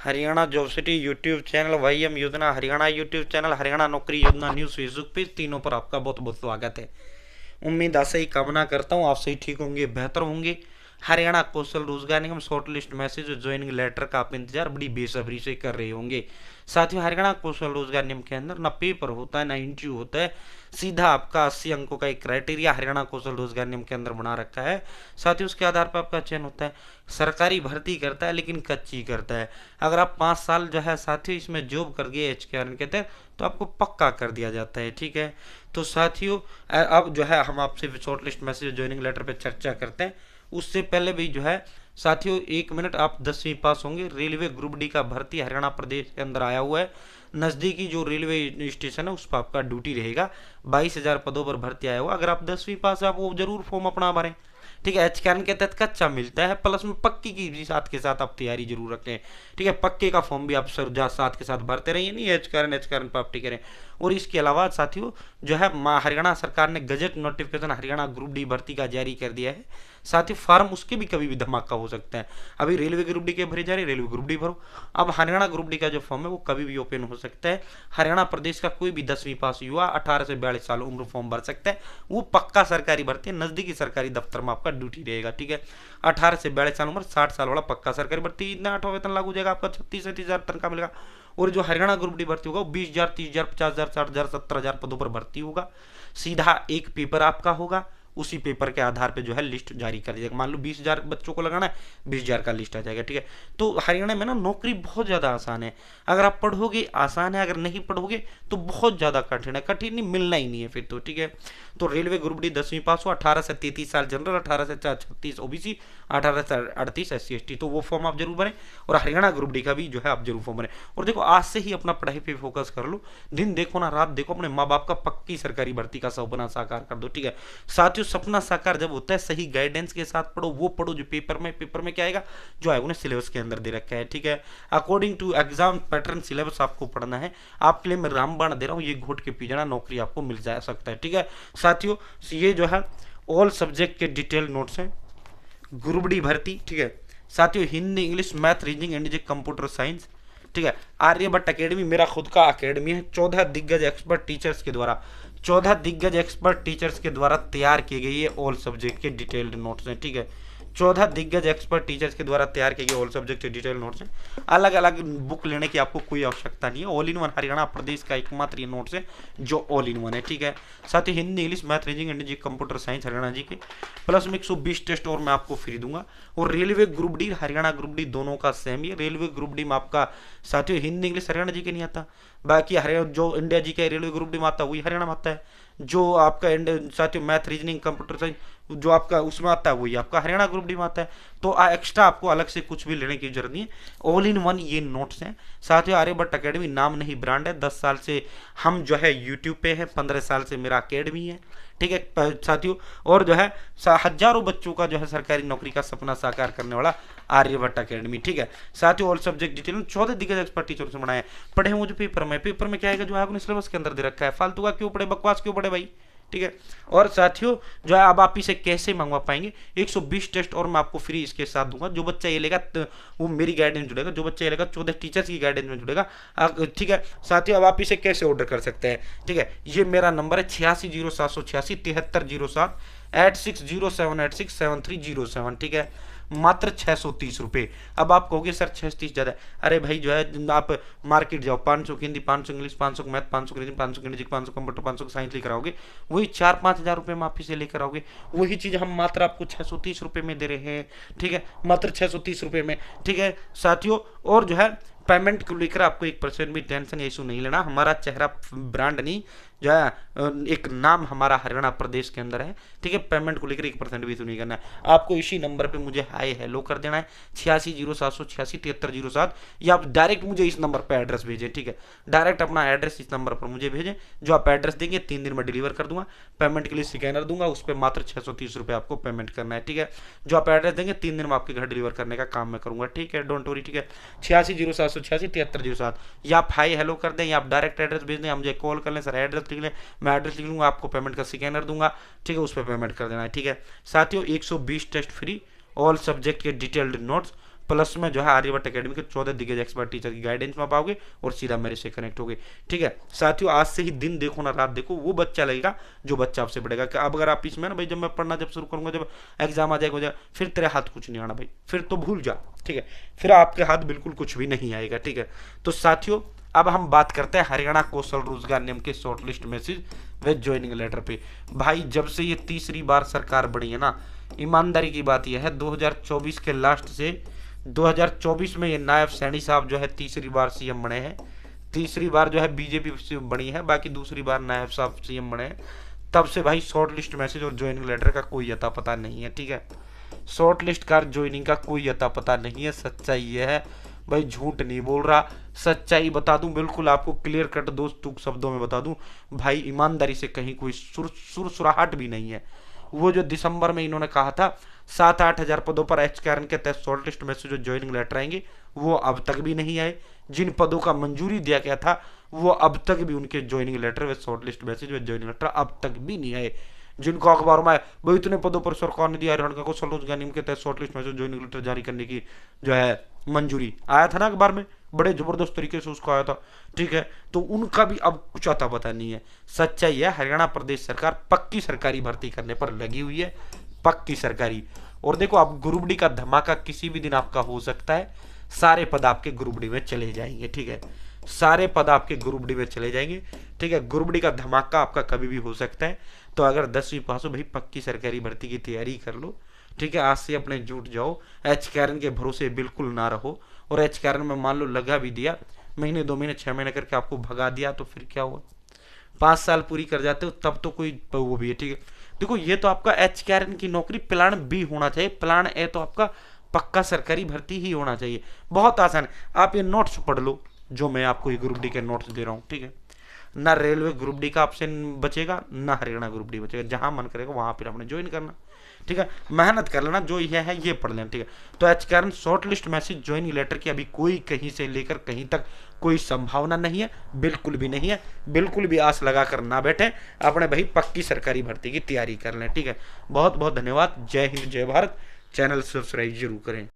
Haryana job city YouTube channel, YM योजना Haryana YouTube channel, Haryana नौकरी योजना न्यूज़ फेसबुक पेज, तीनों पर आपका बहुत बहुत स्वागत है। उम्मीद आशा ही कामना करता हूँ आप सही ठीक होंगे, बेहतर होंगे। हरियाणा कौशल रोजगार निगम शॉर्ट लिस्ट मैसेज और ज्वाइनिंग लेटर का आप इंतजार बड़ी बेसब्री से कर रहे होंगे। साथियों, हरियाणा कौशल रोजगार निगम के अंदर ना पेपर होता है ना इंटरव्यू होता है, सीधा आपका 80 अंकों का एक क्राइटेरिया हरियाणा कौशल रोजगार निगम के अंदर बना रखा है। साथियों, उसके आधार पर आपका चयन होता है। सरकारी भर्ती करता है लेकिन कच्ची करता है। अगर आप 5 साल जो है साथियों इसमें जॉब कर गए HKRN के तहत तो आपको पक्का कर दिया जाता है। ठीक है, तो साथियों अब जो है हम आपसे short list message joining letter पे चर्चा करते हैं। उससे पहले भी जो है साथियों 1 मिनट, आप 10वीं पास होंगे। रेलवे ग्रुप डी का भर्ती हरियाणा प्रदेश के अंदर आया हुआ है। नज़दीकी जो रेलवे स्टेशन है उस पर आपका ड्यूटी रहेगा। 22,000 पदों पर भर्ती आया हुआ। अगर आप 10वीं पास है आप वो जरूर फॉर्म अपना भरें। ठीक है, HKRN के तहत कच्चा मिलता है, प्लस में पक्की की भी साथ के साथ आप तैयारी जरूर रखें। ठीक है, पक्के का फॉर्म भी आप सर साथ के साथ भरते रहिए, नहीं HKRN पर आप टिके रहें। और इसके अलावा साथियों जो है हरियाणा सरकार ने gazette notification Haryana group D भर्ती का जारी कर दिया है। साथ ही फार्म उसके भी कभी भी धमाका हो सकता है। अभी रेलवे ग्रुप डी के भरे जा रहे, रेलवे ग्रुप डी भरो। अब हरियाणा ग्रुप डी का जो फॉर्म है वो कभी भी ओपन हो सकता है। हरियाणा प्रदेश का कोई भी 10वीं पास युवा 18 से 42 साल उम्र फॉर्म भर सकता है। वो पक्का सरकारी भर्ती है, नजदीकी सरकारी दफ्तर में आपका ड्यूटी रहेगा। ठीक है, 18 से 42 साल उम्र, 60 साल वाला पक्का सरकारी भर्ती। इतना 8वां वेतन लागू हो जाएगा, आपका 36-37,000 तनख्वाह मिलेगा। और जो हरियाणा ग्रुप डी भर्ती होगा वो 20,000, 30,000, 50,000, 60,000, 70,000 पदों पर भर्ती होगा। सीधा एक पेपर आपका होगा, उसी पेपर के आधार पे जो है लिस्ट जारी कर दी जाएगी। मान लो 20,000 बच्चों को लगाना है, 20,000 का लिस्ट आ जाएगा। ठीक है, तो हरियाणा में ना नौकरी बहुत ज़्यादा आसान है। अगर आप पढ़ोगे आसान है, अगर नहीं पढ़ोगे तो बहुत ज़्यादा कठिन है। कठिन नहीं, मिलना ही नहीं है फिर तो। ठीक है, तो रेलवे ग्रुप डी 10वीं पास हो, 18 से 33 साल जनरल, 18 से 36 OBC, 18 से 38 SC ST, तो वो फॉर्म आप जरूर भरें। और हरियाणा ग्रुप डी का भी जो है आप जरूर फॉर्म भरें। और देखो आज से ही अपना पढ़ाई पे फोकस कर लो। दिन देखो ना रात देखो, अपने माँ बाप का पक्की सरकारी भर्ती का सपना साकार कर दो। ठीक है साथियों, सपना साकार जब होता है सही गाइडेंस के साथ पढ़ो। वो पढ़ो जो पेपर में क्या आएगा, जो आएगा उन्हें सिलेबस के अंदर दे रखा है। ठीक है, according to exam pattern syllabus आपको पढ़ना है। आपके लिए मैं रामबाण दे रहा हूँ, ये घोट के पी जाना, नौकरी आपको मिल जा सकता है। ठीक है साथियों, ये जो है ऑल सब्जेक्ट के डिटेल नोट्स हैं ग्रुप डी भर्ती। ठीक है साथियों, Hindi, English, math, reasoning and computer science. ठीक है, आर्यभट्ट अकेडमी मेरा खुद का अकेडमी है। 14 दिग्गज एक्सपर्ट टीचर्स के द्वारा 14 दिग्गज एक्सपर्ट टीचर्स के द्वारा तैयार की गई है ऑल सब्जेक्ट के डिटेल्ड नोट्स हैं। ठीक है, 14 दिग्गज एक्सपर्ट टीचर्स के द्वारा तैयार किए गए ऑल सब्जेक्ट के डिटेल नोट्स हैं। अलग अलग बुक लेने की आपको कोई आवश्यकता नहीं है। ऑल इन वन हरियाणा प्रदेश का एकमात्र ये नोट्स है जो ऑल इन वन है। ठीक है, साथ ही Hindi, English, math, reasoning and computer science Haryana G K plus में 120 टेस्ट और मैं आपको फ्री दूंगा। और railway group D, Haryana group D दोनों का सेम ही है। रेलवे ग्रुप डी में आपका साथियों हिंदी, इंग्लिश हरियाणा जी के नहीं आता। बाकी हरियाणा जो इंडिया जी का रेलवे ग्रुप डी में आता है वही हरियाणा में आता है। जो आपका साथियों मैथ, रीजनिंग, कंप्यूटर साइंस जो आपका उसमें आता है वही आपका हरियाणा ग्रुप डी में आता है। तो एक्स्ट्रा आपको अलग से कुछ भी लेने की जरूरत नहीं है। ऑल इन वन ये नोट्स हैं। साथियों, आर्यभट्ट अकेडमी नाम नहीं ब्रांड है। 10 साल से हम जो है यूट्यूब पे है, 15 साल से मेरा अकेडमी है। ठीक है साथियों, और जो है हजारों बच्चों का जो है सरकारी नौकरी का सपना साकार करने वाला आर्यभट्ट अकेडमी। ठीक है साथियों, ऑल सब्जेक्ट डिटेल 14 दिग्गज एक्सपर्ट टीचर से बनाए। पढ़े वो जो पेपर में क्या आएगा, जो आपने सिलेबस के अंदर दे रखा है। फालतू का क्यों पढ़े, बकवास क्यों पढ़े भाई। ठीक है, और साथियों जो है अब आप इसे कैसे मंगवा पाएंगे, 120 टेस्ट और मैं आपको फ्री इसके साथ दूंगा। जो बच्चा ये लेगा वो मेरी गाइडेंस जुड़ेगा, जो बच्चा ये लेगा 14 टीचर्स की गाइडेंस में जुड़ेगा। ठीक है साथियों, अब आप इसे कैसे ऑर्डर कर सकते हैं। ठीक है, ये मेरा नंबर है 860786 7307 8607867307। ठीक है, मात्र 630 रुपये। अब आप कहोगे सर 630 ज़्यादा है। अरे भाई जो है आप मार्केट जाओ, 500 की Hindi, 500 English, 500 math, 500 reasoning, 500 English, 500 computer, 500 science लेकर आओगे, वही 4-5 हज़ार रुपये में आप इसे लेकर आओगे। वही चीज़ हम मात्र आपको 630 रुपये में दे रहे हैं। ठीक है, मात्र 630 रुपये में। ठीक है साथियों, और जो है पेमेंट को लेकर आपको 1% भी टेंशन या इशू नहीं लेना। हमारा चेहरा ब्रांड नहीं, जो है एक नाम हमारा हरियाणा प्रदेश के अंदर है। ठीक है, पेमेंट को लेकर 1% भी इशू नहीं करना है। आपको इसी नंबर पे मुझे हाय हेलो कर देना है 860786 7307, या आप डायरेक्ट मुझे इस नंबर पर एड्रेस भेजें। ठीक है, डायरेक्ट अपना एड्रेस इस नंबर पर मुझे भेजें। जो आप एड्रेस देंगे 3 दिन में डिलीवर कर दूंगा। पेमेंट के लिए स्कैनर दूंगा, उस पर मात्र 630 रुपये आपको पेमेंट करना है। ठीक है, जो आप एड्रेस देंगे 3 दिन में आपके घर डिलीवर करने का काम मैं करूंगा। ठीक है, डोंट वरी। ठीक है, 860786 7307, या आप हाई हेलो कर दें या आप डायरेक्ट एड्रेस भेज दें, मुझे कॉल कर लें, सर एड्रेस लिख लें, मैं एड्रेस लिख लूंगा, आपको पेमेंट का स्कैनर दूंगा। ठीक है, उस पर पेमेंट कर देना है। ठीक है साथियों, 120 टेस्ट फ्री, ऑल सब्जेक्ट के डिटेल्ड नोट्स प्लस में जो है आर्यभट्ट एकेडमी के 14 दिग्गज एक्सपर्ट टीचर की गाइडेंस में पाओगे और सीधा मेरे से कनेक्ट होगे। ठीक है साथियों, आज से ही दिन देखो ना रात देखो, वो बच्चा लगेगा जो बच्चा आपसे पढ़ेगा। कि अब अगर आप इसमें ना भाई जब मैं पढ़ना जब शुरू करूंगा, जब एग्जाम आ जाएगा फिर तेरे हाथ कुछ नहीं आना भाई, फिर तो भूल जा। ठीक है, फिर आपके हाथ बिल्कुल कुछ भी नहीं आएगा। ठीक है, तो साथियों अब हम बात करते हैं हरियाणा कौशल रोजगार निगम के shortlist message with joining letter पे। भाई जब से ये तीसरी बार सरकार बनी है ना, ईमानदारी की बात यह है 2024 के लास्ट से 2024 में ये नायब सैनी साहब जो है तीसरी बार सीएम बने हैं। तीसरी बार जो है बीजेपी बनी है, बाकी दूसरी बार नायब साहब सीएम बने हैं। तब से भाई शॉर्ट लिस्ट मैसेज और ज्वाइनिंग लेटर का कोई अता पता नहीं है। ठीक है, शॉर्ट लिस्ट का ज्वाइनिंग का कोई अता पता नहीं है। सच्चाई ये है भाई, झूठ नहीं बोल रहा, सच्चाई बता दूं, बिल्कुल आपको क्लियर कट दोस्त टूक शब्दों में बता दूं भाई, ईमानदारी से कहीं कोई सुरसुराहट भी नहीं है। वो जो दिसंबर में इन्होंने कहा था 7-8 हजार पदों पर एचकेआरएन के तहत शॉर्ट लिस्ट में से जो ज्वाइनिंग लेटर आएंगे वो अब तक भी नहीं आए। जिन पदों का मंजूरी दिया गया था वो अब तक भी उनके ज्वाइनिंग लेटर व शॉर्ट लिस्ट मैसेज व ज्वाइनिंग लेटर अब तक भी नहीं आए। जिनको अखबारों में भाई इतने पदों पर सरकार ने दिया हरियाणा को रोजगार निगम के तहत short list message joining letter जारी करने की जो है मंजूरी आया था ना अखबार में, बड़े जबरदस्त तरीके से उसको आया था। ठीक है, तो उनका भी अब कुछ आता पता नहीं है। सच्चाई है हरियाणा प्रदेश सरकार पक्की सरकारी भर्ती करने पर लगी हुई है, पक्की सरकारी। और देखो अब ग्रुप डी का धमाका किसी भी दिन आपका हो सकता है, सारे पद आपके ग्रुप डी में चले जाएंगे। ठीक है, सारे पद आपके ग्रुप डी में चले जाएंगे। ठीक है, ग्रुप डी का धमाका आपका कभी भी हो सकता है। तो अगर 10वीं पास हो भाई पक्की सरकारी भर्ती की तैयारी कर लो। ठीक है, आज से अपने जुट जाओ, एचकेआरएन के भरोसे बिल्कुल ना रहो। और एचकेआरएन में मान लो लगा भी दिया, महीने 2 महीने 6 महीने करके आपको भगा दिया तो फिर क्या हुआ, 5 साल पूरी कर जाते हो तब तो कोई वो भी है। ठीक है, देखो ये तो आपका एचकेआरएन की नौकरी प्लान बी होना चाहिए, प्लान ए तो आपका पक्का सरकारी भर्ती ही होना चाहिए। बहुत आसान है, आप ये नोट्स पढ़ लो जो मैं आपको ये ग्रुप डी के नोट्स दे रहा हूँ। ठीक है, ना रेलवे ग्रुप डी का ऑप्शन बचेगा, ना हरियाणा ग्रुप डी बचेगा, जहां मन करेगा वहां फिर आपने ज्वाइन करना। ठीक है, मेहनत कर लेना, जो ये है ये पढ़ लेना। ठीक है, तो HKRN short list message joining letter की अभी कोई कहीं से लेकर कहीं तक कोई संभावना नहीं है, बिल्कुल भी नहीं है। बिल्कुल भी आस लगाकर ना बैठे, अपने भाई पक्की सरकारी भर्ती की तैयारी कर लें। ठीक है, बहुत बहुत धन्यवाद। जय हिंद जय भारत। चैनल सब्सक्राइब जरूर करें।